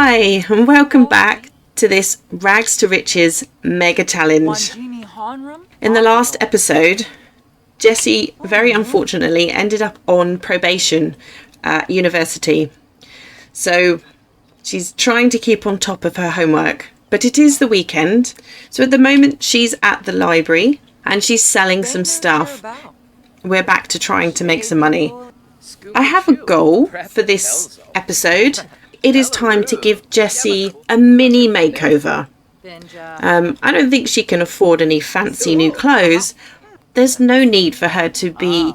Hi, and welcome back to this Rags to Riches mega challenge. In the last episode, Jessie very unfortunately ended up on probation at university. So she's trying to keep on top of her homework, but it is the weekend. So at the moment she's at the library and she's selling some stuff. We're back to trying to make some money. I have a goal for this episode. It is time to give Jessie a mini makeover. I don't think she can afford any fancy new clothes. There's no need for her to be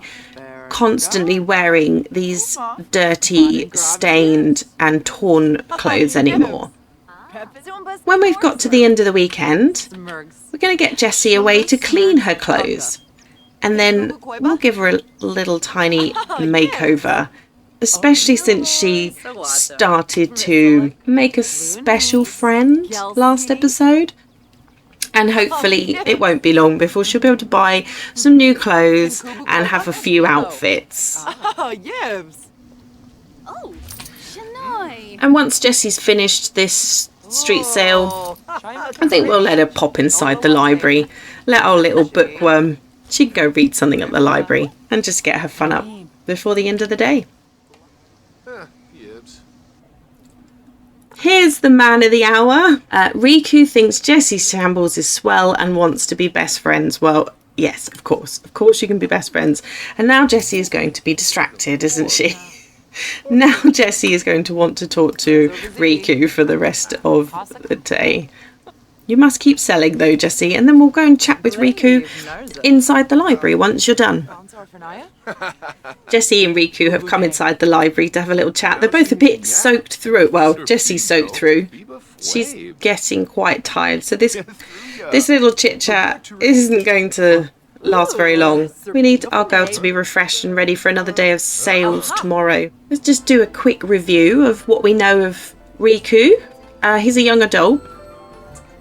constantly wearing these dirty, stained and torn clothes anymore. When we've got to the end of the weekend, we're going to get Jessie away to clean her clothes. And then we'll give her a little tiny makeover, especially since she started to make a special friend last episode. And hopefully it won't be long before she'll be able to buy some new clothes and have a few outfits. And once Jessie's finished this street sale, I think we'll let her pop inside the library, let our little bookworm. She can go read something at the library and just get her fun up before the end of the day. Here's the man of the hour. Riku thinks Jessie Shambles is swell and wants to be best friends. Well, yes, of course. Of course you can be best friends. And now Jessie is going to be distracted, isn't she? Now Jessie is going to want to talk to Riku for the rest of the day. You must keep selling though, Jessie, and then we'll go and chat with Riku inside the library once you're done. Jessie and Riku have come inside the library to have a little chat. They're both a bit soaked through. Well, Jessie's soaked through. She's getting quite tired. So this little chit-chat isn't going to last very long. We need our girl to be refreshed and ready for another day of sales tomorrow. Let's just do a quick review of what we know of Riku. He's a young adult.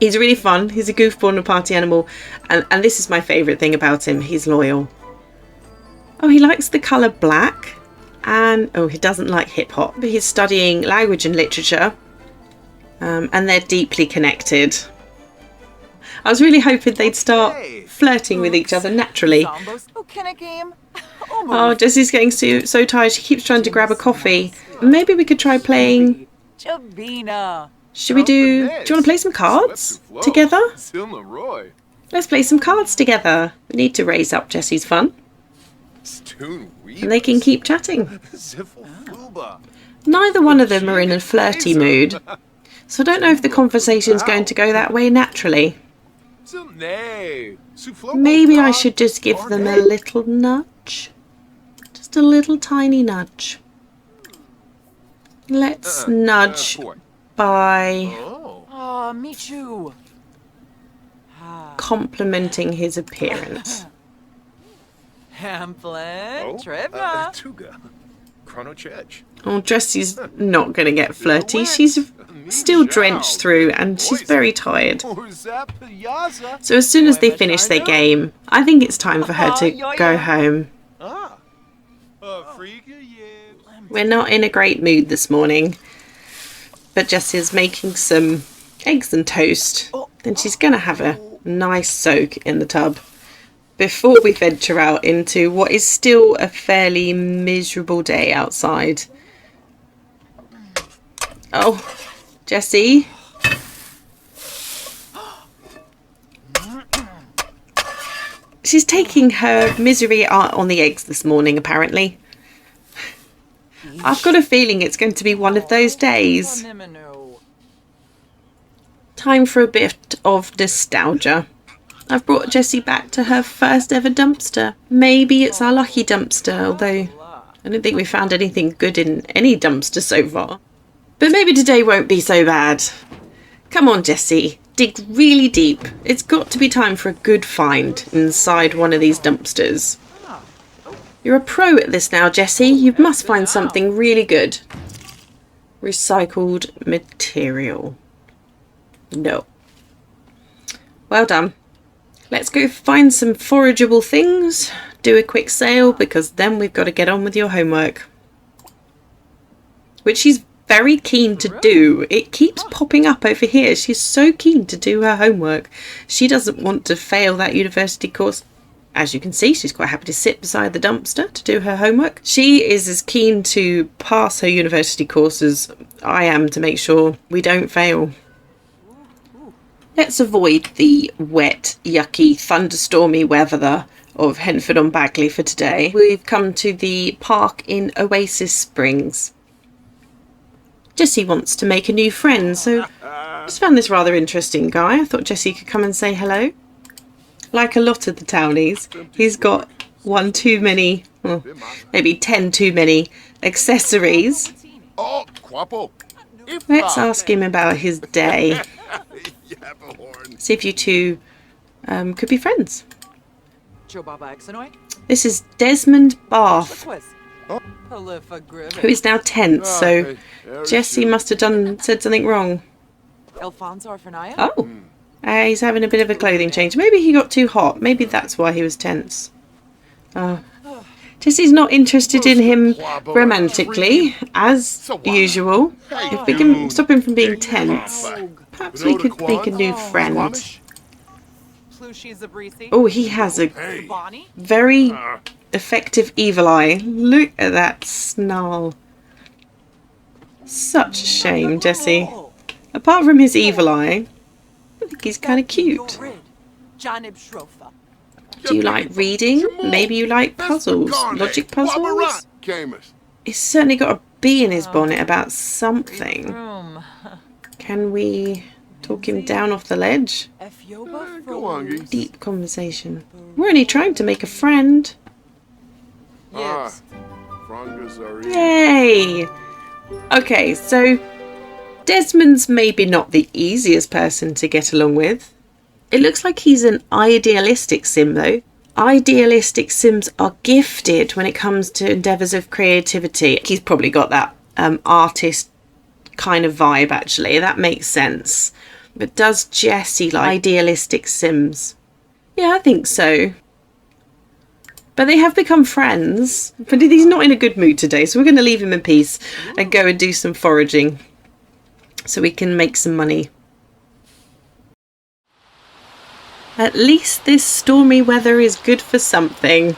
He's really fun. He's a goofball and a party animal. And this is my favourite thing about him. He's loyal. Oh, he likes the colour black. And, he doesn't like hip-hop. But he's studying language and literature. And they're deeply connected. I was really hoping they'd start flirting with each other naturally. Oh, Jessie's getting so tired. She keeps trying to grab a coffee. Maybe we could try playing... Should we do you want to play some cards together? Let's play some cards together. We need to raise up Jessie's fun. And they can keep chatting. Neither one of them are in a flirty mood. So I don't know if the conversation's going to go that way naturally. Maybe I should just give them a little nudge. Just a little tiny nudge. Let's nudge by complimenting his appearance. Oh, Jessie's not going to get flirty. She's still drenched through and she's very tired. So as soon as they finish their game, I think it's time for her to go home. We're not in a great mood this morning. But Jessie's making some eggs and toast. Then she's going to have a nice soak in the tub before we venture out into what is still a fairly miserable day outside. Oh, Jessie. She's taking her misery out on the eggs this morning, apparently. I've got a feeling it's going to be one of those days. Time for a bit of nostalgia. I've brought Jessie back to her first ever dumpster. Maybe it's our lucky dumpster, although I don't think we found anything good in any dumpster so far. But maybe today won't be so bad. Come on, Jessie. Dig really deep. It's got to be time for a good find inside one of these dumpsters. You're a pro at this now, Jessie. You must find something really good. Recycled material. No. Well done. Let's go find some forageable things. Do a quick sale because then we've got to get on with your homework. Which she's very keen to do. It keeps popping up over here. She's so keen to do her homework. She doesn't want to fail that university course. As you can see, she's quite happy to sit beside the dumpster to do her homework. She is as keen to pass her university course as I am to make sure we don't fail. Let's avoid the wet, yucky, thunderstormy weather of Henford-on-Bagley for today. We've come to the park in Oasis Springs. Jessie wants to make a new friend, so I just found this rather interesting guy. I thought Jessie could come and say hello. Like a lot of the townies, he's got one too many, well, maybe 10 too many accessories. Let's ask him about his day. See if you two could be friends. This is Desmond Barth, who is now tense, so Jessie must have said something wrong. Oh, he's having a bit of a clothing change. Maybe he got too hot. Maybe that's why he was tense. Jessie's not interested in him romantically, as usual. If we can stop him from being tense, perhaps we could make a new friend. Oh, he has a very effective evil eye. Look at that snarl. Such a shame, Jessie. Apart from his evil eye, I think he's kind of cute. Do you like reading? Maybe you like puzzles, logic puzzles? He's certainly got a bee in his bonnet about something. Can we talk him down off the ledge? Deep conversation. We're only trying to make a friend. Yay! Okay, so Desmond's maybe not the easiest person to get along with. It looks like he's an idealistic sim though. Idealistic sims are gifted when it comes to endeavours of creativity. He's probably got that artist kind of vibe actually. That makes sense. But does Jessie like idealistic sims? Yeah, I think so. But they have become friends. But he's not in a good mood today, so we're going to leave him in peace and go and do some foraging so we can make some money. At least this stormy weather is good for something.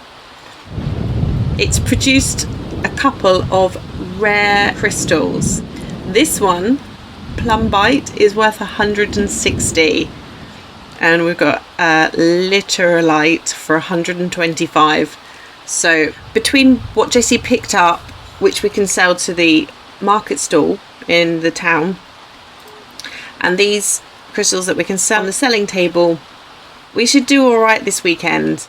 It's produced a couple of rare crystals. This one, Plumbite, is worth 160. And we've got Literalite for 125. So between what Jessie picked up, which we can sell to the market stall in the town, and these crystals that we can sell on the selling table, we should do alright this weekend.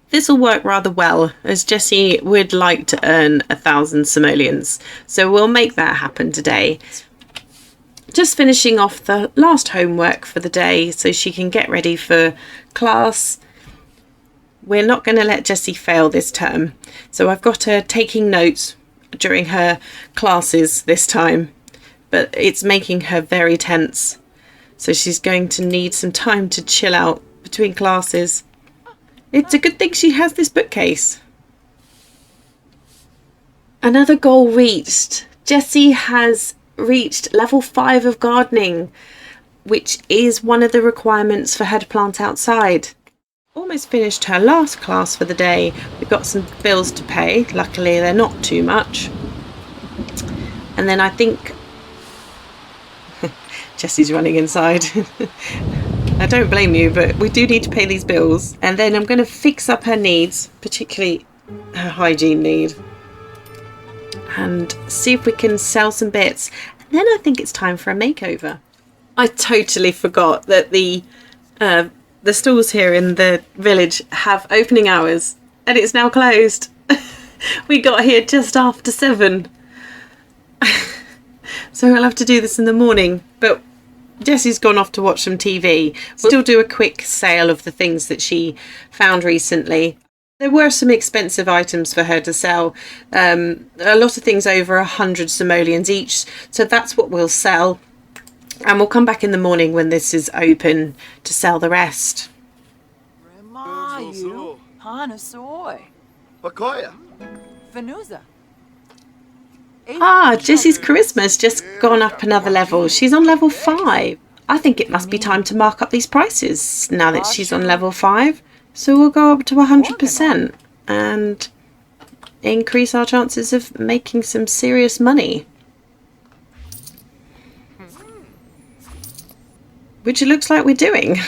This will work rather well, as Jessie would like to earn 1,000 simoleons. So we'll make that happen today. Just finishing off the last homework for the day so she can get ready for class. We're not going to let Jessie fail this term. So I've got her taking notes during her classes this time. But it's making her very tense. So she's going to need some time to chill out between classes. It's a good thing she has this bookcase. Another goal reached. Jessie has reached level 5 of gardening, which is one of the requirements for her to plant outside. Almost finished her last class for the day. We've got some bills to pay. Luckily, they're not too much. And then I think Jessie's running inside. I don't blame you, but we do need to pay these bills. And then I'm going to fix up her needs, particularly her hygiene need, and see if we can sell some bits. And then I think it's time for a makeover. I totally forgot that the stores here in the village have opening hours, and it's now closed. We got here just after 7. So I'll have to do this in the morning, but Jessie's gone off to watch some TV. We'll still do a quick sale of the things that she found recently. There were some expensive items for her to sell, a lot of things over 100 simoleons each, so that's what we'll sell. And we'll come back in the morning when this is open to sell the rest. Ah, Jessie's charisma's just gone up another level. She's on level 5. I think it must be time to mark up these prices now that she's on level 5. So we'll go up to 100% and increase our chances of making some serious money. Which it looks like we're doing.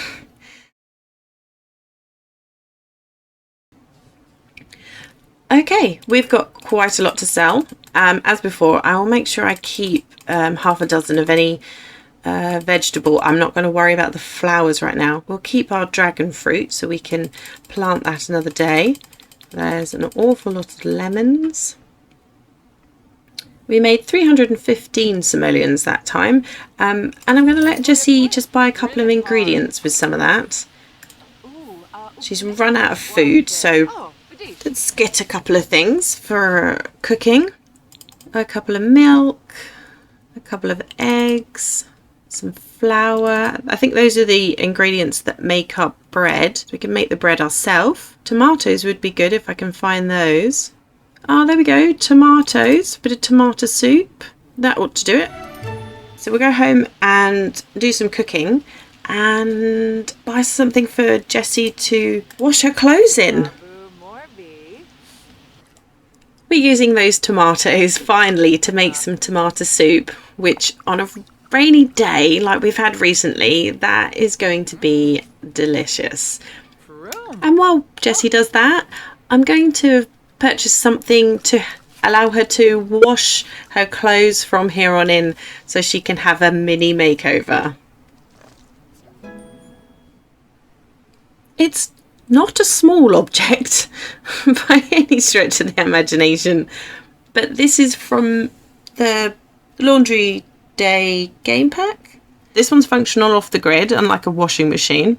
Okay, we've got quite a lot to sell. As before, I will make sure I keep half a dozen of any vegetable. I'm not going to worry about the flowers right now. We'll keep our dragon fruit so we can plant that another day. There's an awful lot of lemons. We made 315 simoleons that time. And I'm going to let Jessie just buy a couple of ingredients with some of that. She's run out of food, so let's get a couple of things for cooking. A couple of milk, a couple of eggs, some flour. I think those are the ingredients that make up bread. So we can make the bread ourselves. Tomatoes would be good if I can find those. Oh, there we go. Tomatoes. A bit of tomato soup. That ought to do it. So we'll go home and do some cooking and buy something for Jessie to wash her clothes in. We're using those tomatoes finally to make some tomato soup, which on a rainy day like we've had recently, that is going to be delicious. And while Jessie does that, I'm going to purchase something to allow her to wash her clothes from here on in so she can have a mini makeover. It's not a small object by any stretch of the imagination, but this is from the Laundry Day game pack. This one's functional off the grid, unlike a washing machine.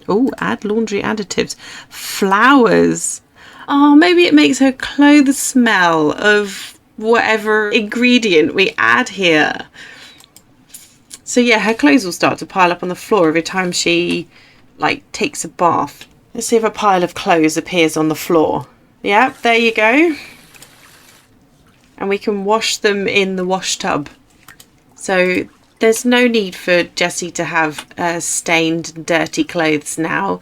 Oh, add laundry additives. Flowers. Oh, maybe it makes her clothes smell of whatever ingredient we add here. So yeah, her clothes will start to pile up on the floor every time she takes a bath. Let's see if a pile of clothes appears on the floor. Yeah, there you go. And we can wash them in the wash tub. So there's no need for Jessie to have stained and dirty clothes now.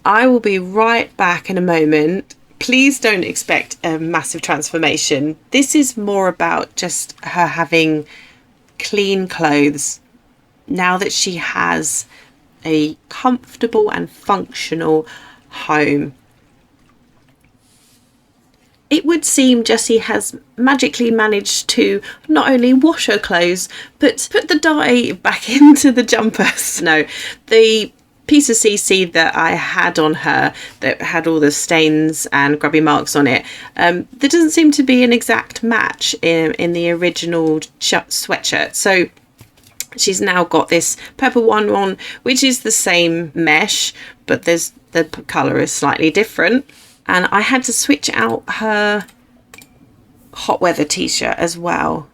I will be right back in a moment. Please don't expect a massive transformation. This is more about just her having clean clothes now that she has a comfortable and functional home. It would seem Jessie has magically managed to not only wash her clothes, but put the dye back into the jumpers. No, the piece of CC that I had on her that had all the stains and grubby marks on it, there doesn't seem to be an exact match in the original sweatshirt. So she's now got this purple one on, which is the same mesh, but the colour is slightly different. And I had to switch out her hot weather t-shirt as well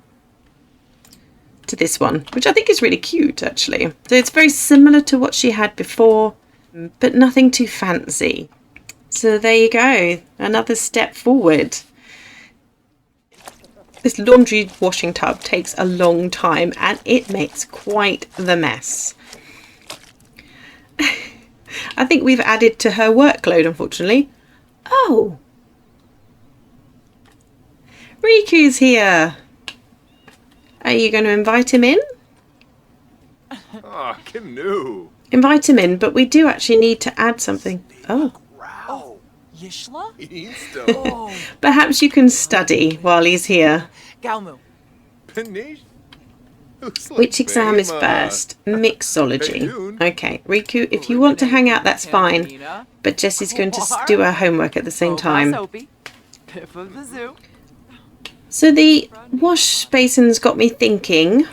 to this one, which I think is really cute actually. So it's very similar to what she had before, but nothing too fancy. So there you go, another step forward. This laundry washing tub takes a long time and it makes quite the mess. I think we've added to her workload, unfortunately. Oh! Riku's here! Are you going to invite him in? Oh, canoe! Invite him in, but we do actually need to add something. Oh. Perhaps you can study while he's here. Which exam is first? Mixology. Okay, Riku, if you want to hang out, that's fine. But Jessie's going to do her homework at the same time. So the wash basin's got me thinking.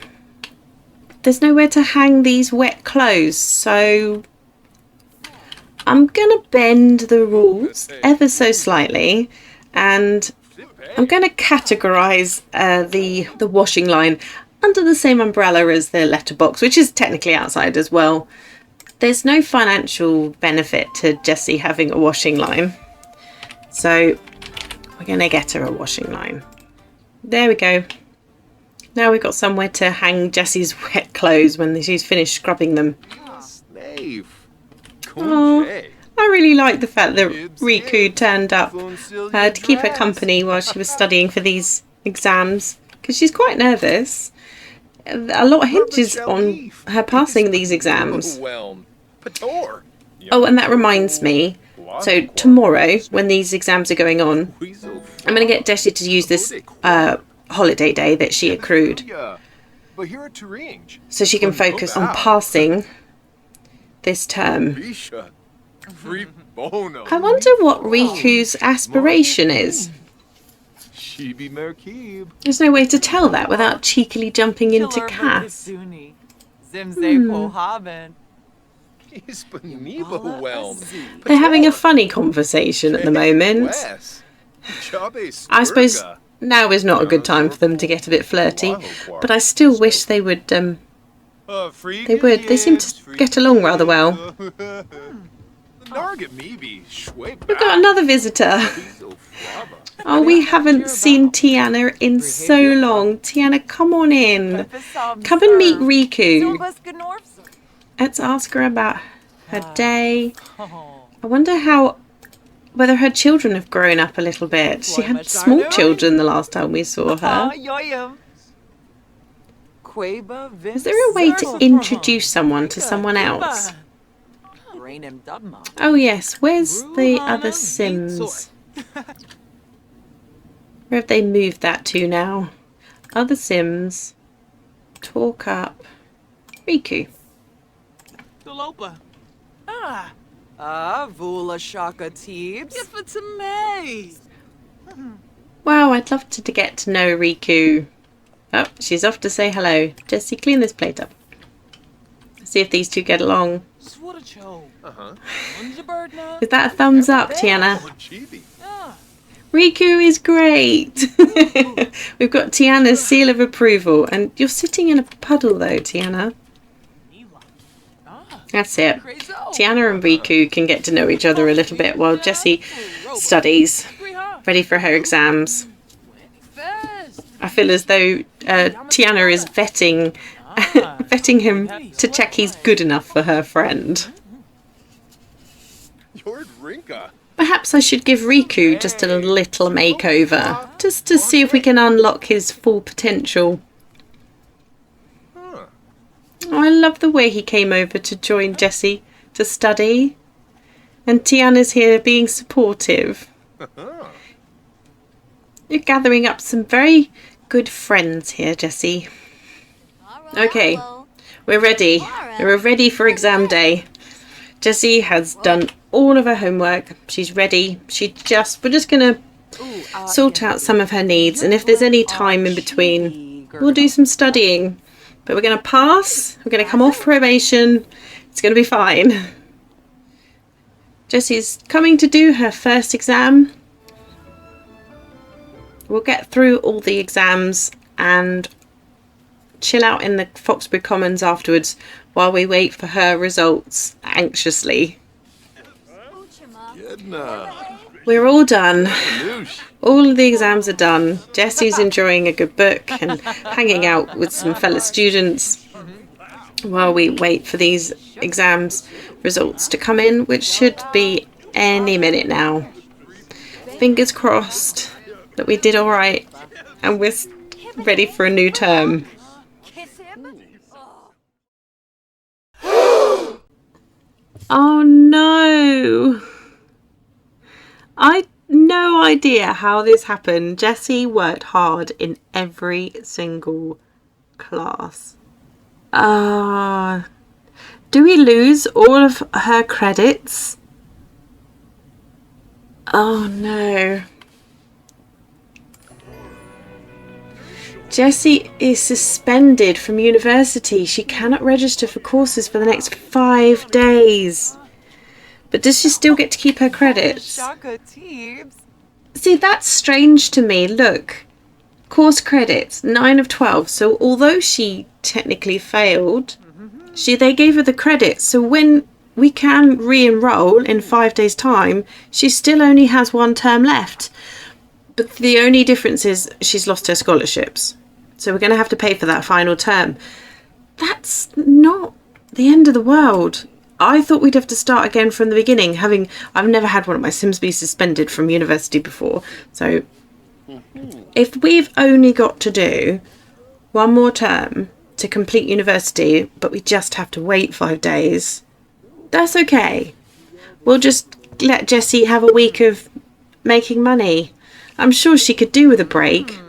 There's nowhere to hang these wet clothes, so I'm going to bend the rules ever so slightly, and I'm going to categorise the washing line under the same umbrella as the letterbox, which is technically outside as well. There's no financial benefit to Jessie having a washing line, so we're going to get her a washing line. There we go. Now we've got somewhere to hang Jessie's wet clothes when she's finished scrubbing them. Oh, I really like the fact that Riku turned up to keep her company while she was studying for these exams, because she's quite nervous. A lot hinges on her passing these exams. Oh, and that reminds me. So tomorrow, when these exams are going on, I'm going to get Jessie to use this holiday day that she accrued, so she can focus on passing this term. I wonder what Riku's aspiration is. There's no way to tell that without cheekily jumping into Cass. They're having a funny conversation at the moment. I suppose now is not a good time for them to get a bit flirty, but I still wish they would. They would. They seem to get along rather well. We've got another visitor. Oh, we haven't seen Tiana in so long. Tiana, come on in. Come and meet Riku. Let's ask her about her day. I wonder whether her children have grown up a little bit. She had small children the last time we saw her. Is there a way to introduce someone to someone else? Oh yes, where's the other Sims? Where have they moved that to now? Other Sims. Talk up. Riku. Vula Shaka Teebs. Wow, I'd love to get to know Riku. Oh, she's off to say hello. Jessie, clean this plate up. See if these two get along. Is that a thumbs up, Tiana? Riku is great. We've got Tiana's seal of approval. And you're sitting in a puddle though, Tiana. That's it. Tiana and Riku can get to know each other a little bit while Jessie studies, ready for her exams. I feel as though Tiana is vetting him to check he's good enough for her friend. Perhaps I should give Riku just a little makeover, just to see if we can unlock his full potential. Oh, I love the way he came over to join Jessie to study. And Tiana's here being supportive. You're gathering up some very good friends here, Jessie. Okay, we're ready. We're ready for exam day. Jessie has done all of her homework. She's ready. We're just going to sort out some of her needs. And if there's any time in between, we'll do some studying. But we're going to pass. We're going to come off probation. It's going to be fine. Jessie's coming to do her first exam. We'll get through all the exams and chill out in the Foxbury Commons afterwards while we wait for her results anxiously. We're all done. All of the exams are done. Jessie's enjoying a good book and hanging out with some fellow students while we wait for these exams results to come in, which should be any minute now. Fingers crossed that we did all right and we're ready for a new term. Oh no! I no idea how this happened. Jessie worked hard in every single class. Do we lose all of her credits? Oh no. Jessie is suspended from university. She cannot register for courses for the next 5 days. But does she still get to keep her credits? See, that's strange to me. Look, course credits, 9 of 12. So although she technically failed, they gave her the credits. So when we can re-enroll in 5 days' time, she still only has 1 term left. But the only difference is she's lost her scholarships. So we're going to have to pay for that final term. That's not the end of the world. I thought we'd have to start again from the beginning. I've never had one of my Simsby suspended from university before. So if we've only got to do one more term to complete university, but we just have to wait 5 days, that's okay. We'll just let Jessie have a week of making money. I'm sure she could do with a break.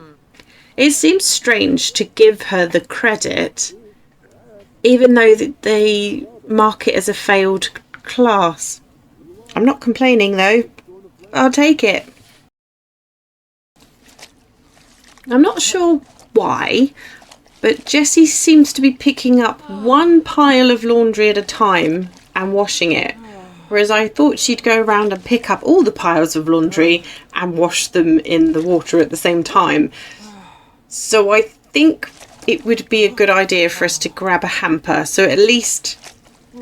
It seems strange to give her the credit, even though they mark it as a failed class. I'm not complaining though. I'll take it. I'm not sure why, but Jessie seems to be picking up one pile of laundry at a time and washing it. Whereas I thought she'd go around and pick up all the piles of laundry and wash them in the water at the same time. So I think it would be a good idea for us to grab a hamper. So at least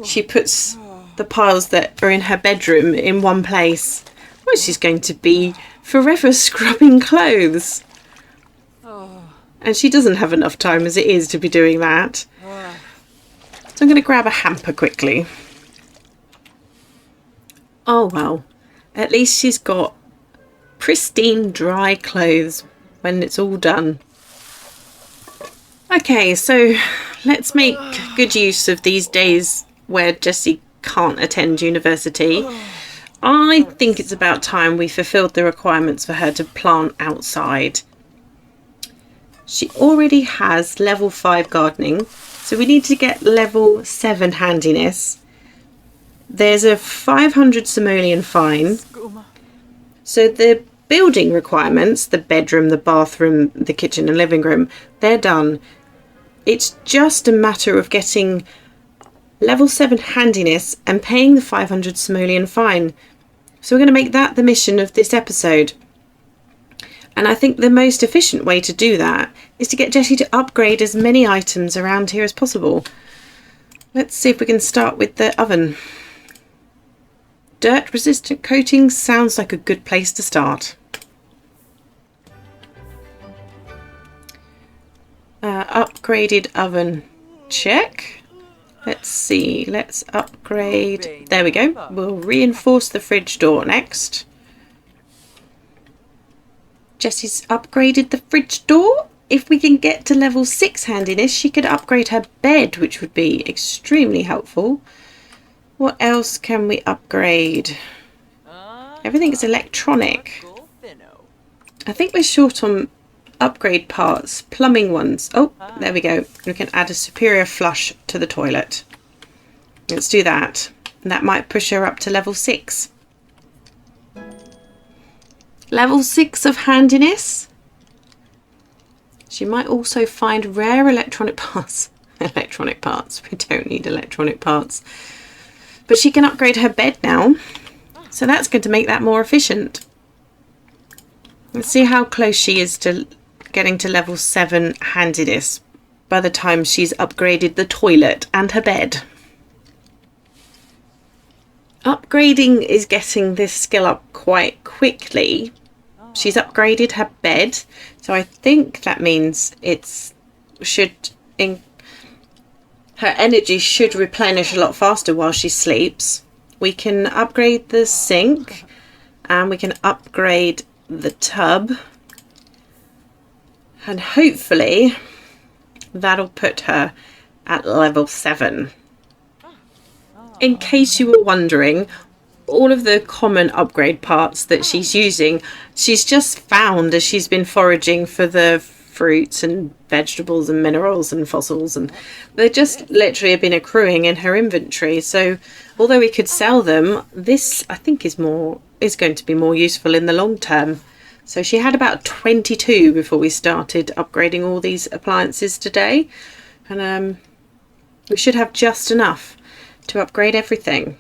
she puts the piles that are in her bedroom in one place. Well, she's going to be forever scrubbing clothes. And she doesn't have enough time as it is to be doing that. So I'm going to grab a hamper quickly. Oh well, at least she's got pristine dry clothes when it's all done. Okay, so let's make good use of these days where Jessie can't attend university. I think it's about time we fulfilled the requirements for her to plant outside. She already has level 5 gardening, so we need to get level 7 handiness. There's a 500 simoleon fine. So the building requirements, the bedroom, the bathroom, the kitchen and living room, they're done. It's just a matter of getting level 7 handiness and paying the 500 simoleon fine. So we're going to make that the mission of this episode. And I think the most efficient way to do that is to get Jessie to upgrade as many items around here as possible. Let's see if we can start with the oven. Dirt resistant coating sounds like a good place to start. Upgraded oven, check. Let's see, let's upgrade. There we go. We'll reinforce the fridge door next. Jessie's upgraded the fridge door. If we can get to level 6 handiness, she could upgrade her bed, which would be extremely helpful. What else can we upgrade? Everything is electronic. I think we're short on upgrade parts, plumbing ones. Oh, there we go. We can add a superior flush to the toilet. Let's do that. And that might push her up to level 6. Level 6 of handiness. She might also find rare electronic parts. Electronic parts. We don't need electronic parts. But she can upgrade her bed now. So that's going to make that more efficient. Let's see how close she is to getting to level 7 handiness by the time she's upgraded the toilet and her bed. Upgrading is getting this skill up quite quickly. She's upgraded her bed, so I think that means her energy should replenish a lot faster while she sleeps. We can upgrade the sink and we can upgrade the tub, and hopefully that'll put her at level 7. In case you were wondering, all of the common upgrade parts that she's using, she's just found as she's been foraging for the fruits and vegetables and minerals and fossils, and they just literally have been accruing in her inventory. So although we could sell them, this I think is going to be more useful in the long term. So she had about 22 before we started upgrading all these appliances today, and we should have just enough to upgrade everything.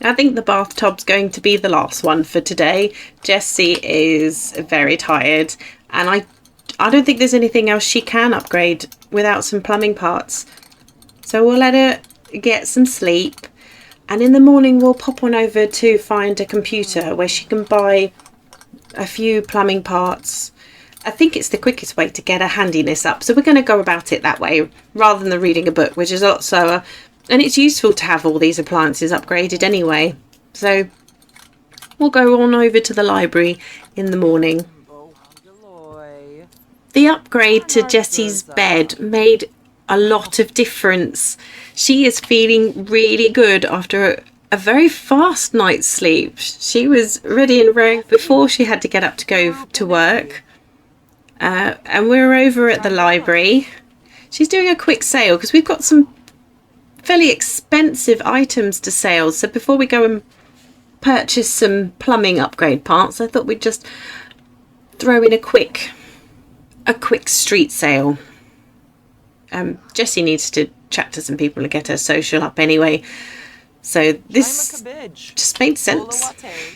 I think the bathtub's going to be the last one for today. Jessie is very tired, and I don't think there's anything else she can upgrade without some plumbing parts. So we'll let her get some sleep, and in the morning we'll pop on over to find a computer where she can buy a few plumbing parts. I think it's the quickest way to get a handiness up. So we're going to go about it that way rather than reading a book, which is a lot slower. And it's useful to have all these appliances upgraded anyway. So we'll go on over to the library in the morning. The upgrade to Jessie's bed made a lot of difference. She is feeling really good after a very fast night's sleep. She was ready and raring before she had to get up to go to work. And we're over at the library. She's doing a quick sale because we've got some fairly expensive items to sale. So before we go and purchase some plumbing upgrade parts, I thought we'd just throw in a quick street sale. Jessie needs to chat to some people to get her social up anyway. So this just made sense.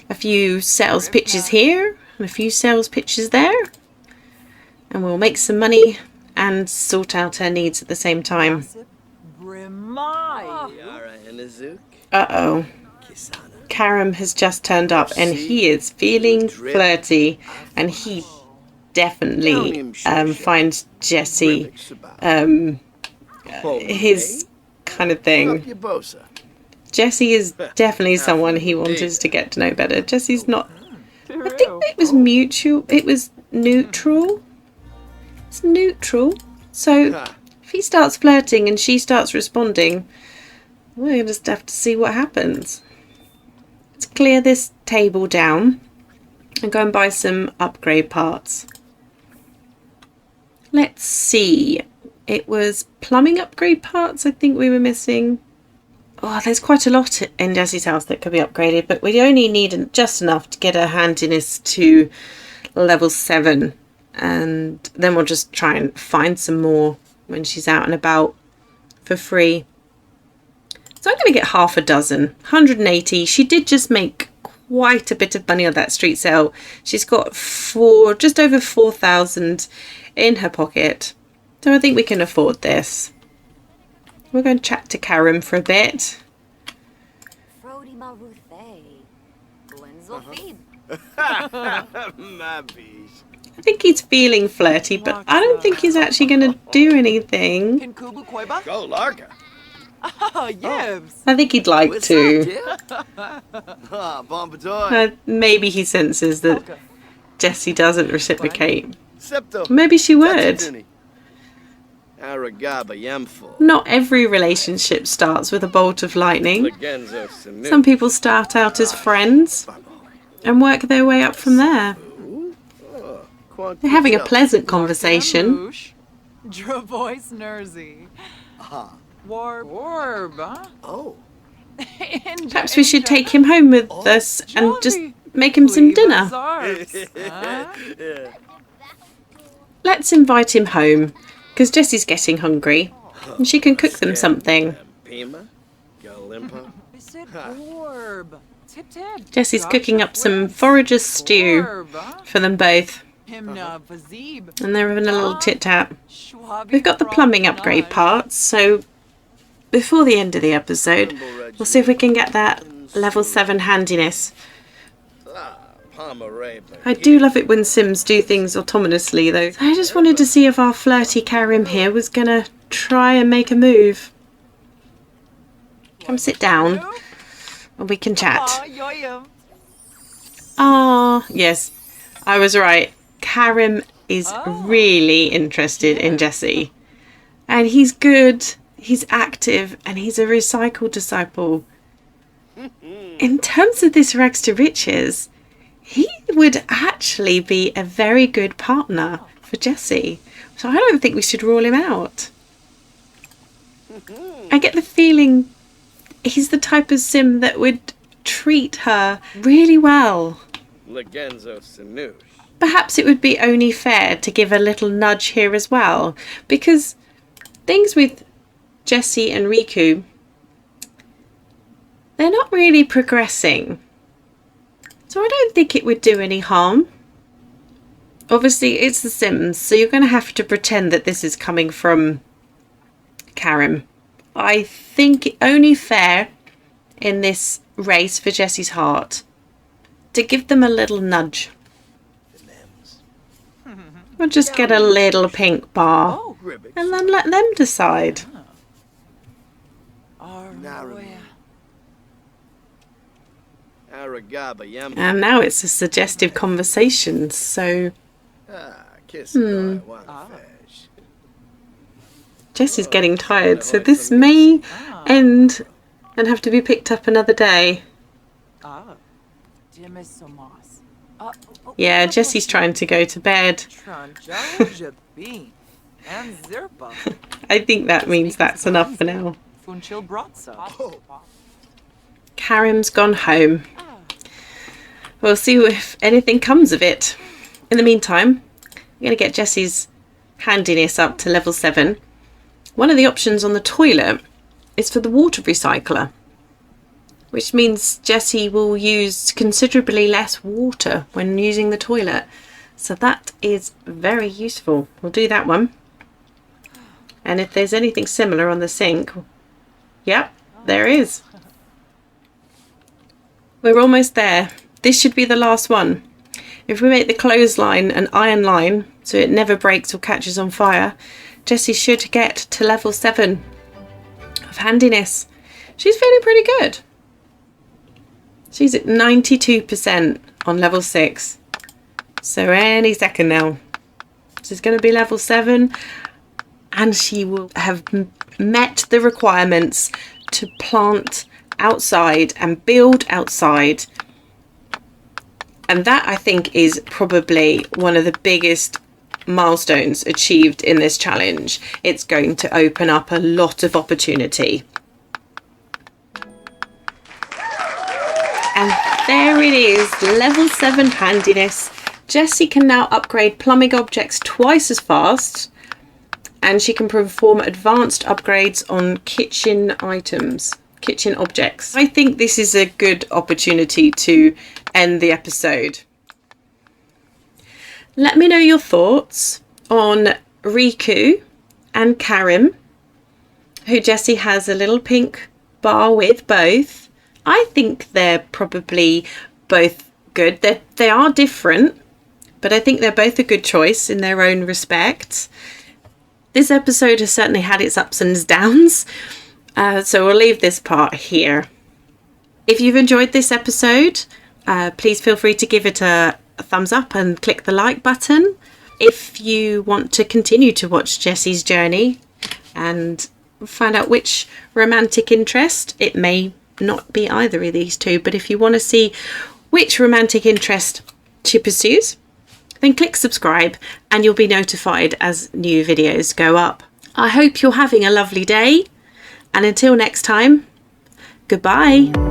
A few sales pitches here and a few sales pitches there. And we'll make some money and sort out her needs at the same time. Uh-oh. Karam has just turned up and he is feeling flirty. And he definitely finds Jessie his kind of thing. Jessie is definitely someone he wanted to get to know better. Jessie's not... I think it was mutual. It was neutral. It's neutral. So if he starts flirting and she starts responding, we'll just have to see what happens. Let's clear this table down and go and buy some upgrade parts. Let's see. It was plumbing upgrade parts I think we were missing. Oh, there's quite a lot in Jessie's house that could be upgraded, but we only need just enough to get her handiness to level 7. And then we'll just try and find some more when she's out and about for free. So I'm going to get half a dozen. 180. She did just make quite a bit of money on that street sale. She's got just over 4,000 in her pocket. So I think we can afford this. We're going to chat to Karam for a bit. I think he's feeling flirty, but I don't think he's actually going to do anything. I think he'd like to. Maybe he senses that Jessie doesn't reciprocate. Maybe she would. Not every relationship starts with a bolt of lightning. Some people start out as friends and work their way up from there. They're having a pleasant conversation. Perhaps we should take him home with us and just make him some dinner. Let's invite him home, because Jessie's getting hungry and she can cook them something. Jessie's cooking up some forager stew for them both. And they're having a little tit-tat. We've got the plumbing upgrade parts, so before the end of the episode, we'll see if we can get that level 7 handiness. I do love it when Sims do things autonomously, though. I just wanted to see if our flirty Karim here was going to try and make a move. Come sit down and we can chat. Ah, yes, I was right. Karim is really interested in Jessie. And he's good, he's active, and he's a recycled disciple. In terms of this rags to riches, he would actually be a very good partner for Jessie. So I don't think we should rule him out. I get the feeling he's the type of sim that would treat her really well. Perhaps it would be only fair to give a little nudge here as well, because things with Jessie and Riku, they're not really progressing. So I don't think it would do any harm. Obviously, it's The Sims, so you're going to have to pretend that this is coming from Karim. I think only fair in this race for Jessie's heart to give them a little nudge. We'll just get a little pink bar and then let them decide. And now it's a suggestive conversation, so... Jessie's getting tired, so this may end and have to be picked up another day. Yeah, Jessie's trying to go to bed. I think that means that's enough for now. Karim's gone home. We'll see if anything comes of it. In the meantime, I'm going to get Jessie's handiness up to level 7. One of the options on the toilet is for the water recycler, which means Jessie will use considerably less water when using the toilet. So that is very useful. We'll do that one. And if there's anything similar on the sink, yep, there is. We're almost there. This should be the last one. If we make the clothesline an iron line so it never breaks or catches on fire, Jessie should get to level 7 of handiness. She's feeling pretty good. She's at 92% on level 6. So any second now. She's going to be level 7 and she will have met the requirements to plant outside and build outside. And that, I think, is probably one of the biggest milestones achieved in this challenge. It's going to open up a lot of opportunity. And there it is, level 7 handiness. Jessie can now upgrade plumbing objects twice as fast, and she can perform advanced upgrades on kitchen items, kitchen objects. I think this is a good opportunity to end the episode. Let me know your thoughts on Riku and Karim, who Jessie has a little pink bar with both. I think they're probably both good. They are different, but I think they're both a good choice in their own respects. This episode has certainly had its ups and downs, so we'll leave this part here. If you've enjoyed this episode, please feel free to give it a thumbs up and click the like button. If you want to continue to watch Jessie's journey and find out which romantic interest, it may not be either of these two, but if you want to see which romantic interest she pursues, then click subscribe and you'll be notified as new videos go up. I hope you're having a lovely day, and until next time, goodbye.